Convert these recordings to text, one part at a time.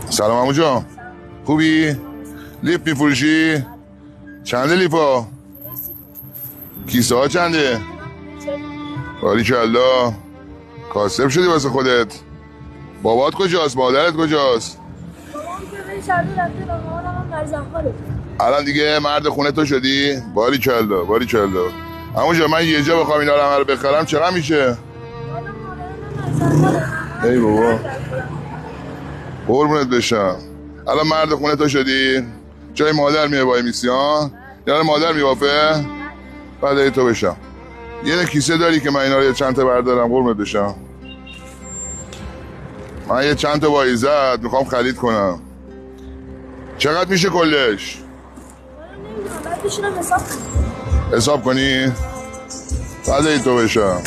سلام عمو جان، خوبی؟ لیف میفروشی؟ چنده لیفا؟ کیسه ها چنده؟ باریکالله. کاسب شدی واسه خودت. بابات کجاست؟ مادرت کجاست؟ الان دیگه مرد خونه تو شدی؟ باریکالله باریکالله. عمو جان من یه جا بخوام اینا رو همه رو بخرم چقدر میشه؟ ای بابا قربونت بشم. الان مرد خونه تو شدی؟ جای مادر میه وای میسی ها؟ یعنی مادر میوافه؟ بعد ای تو بشم. یه کیسه داری که من اینا رو یه چند تا بردارم قربونت بشم؟ من یه چند تا وایزت میخوام خرید کنم. چقدر میشه کلش؟ حساب کنی؟ بعد ای تو بشم.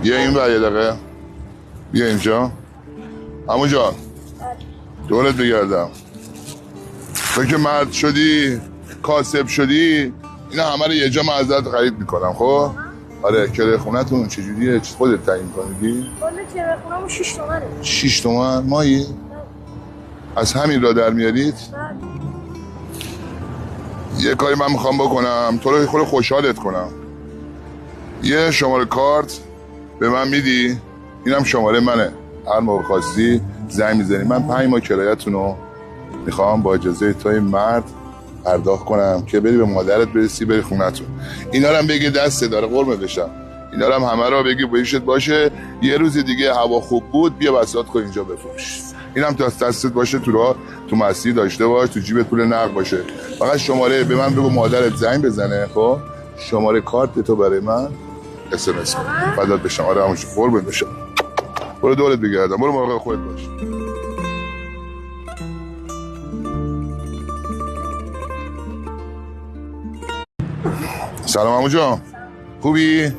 بیا این بر یه دقیقه. بیا اینجا. عمو جان دورت بگردم. تو که مرد شدی کاسب شدی اینا همه رو یه جا من ازت خرید میکنم. خب آره کرایه خونتون چجوریه؟ خودت تعیین کنیدی؟ کل کرایه خونمون 6 تومنه. 6 تومن مایی؟ از همین را در میارید؟ یه کاری من میخوام بکنم تو رو خود خوشحالت کنم. یه شماره کارت به من میدی؟ اینم شماره منه. هر موقع خواستی زنگ میزنی. من 5 ماه کرایه‌تون رو میخوام با اجازه توی مرد پرداخت کنم که بری به مادرت برسی بری خونتون. اینا رو هم بگی دسته داره قرمه بشم. اینا رو هم همه رو بگی بهشت باشه یه روز دیگه هوا خوب بود بیا بساط کن اینجا بفروش. اینم تا دستت باشه تو راه تو مسیر داشته باش تو جیب پول نقد باشه. فقط شماره به من بگو مادرت زنگ بزنه. خب شماره کارت تو برای من اس ام اس فدات بشم. آره همون قربون بشم. برو دورت بگردم. برو مراقب خودت باش. سلام عمو جان، خوبی؟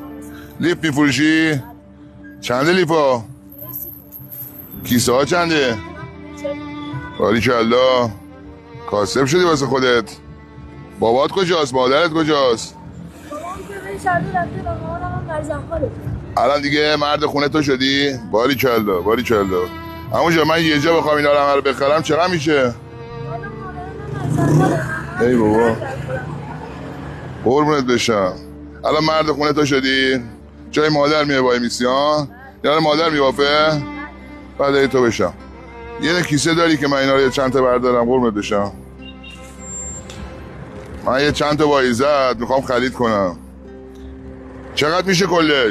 لیف میفروشی؟ چنده لیفا؟ کیسه ها چنده؟ باریکالله. کاسب شدی واسه خودت. بابات کجاست؟ مادرت کجاست؟ الان دیگه مرد خونه تو شدی؟ باریکالله باریکالله. عمو جان من یه جا بخوام اینا رو همه رو بخرم چقدر میشه؟ ای بابا قربونت بشم. الان مرد خونه تو شدی؟ جای مادر میه وای میسی ها؟ یعنی مادر میوافه؟ بعد ای تو بشم. یه کیسه داری که من اینا رو یه چند تا بردارم قربونت بشم؟ من یه چند تا وایزت میخوام خرید کنم. چقدر میشه کلش؟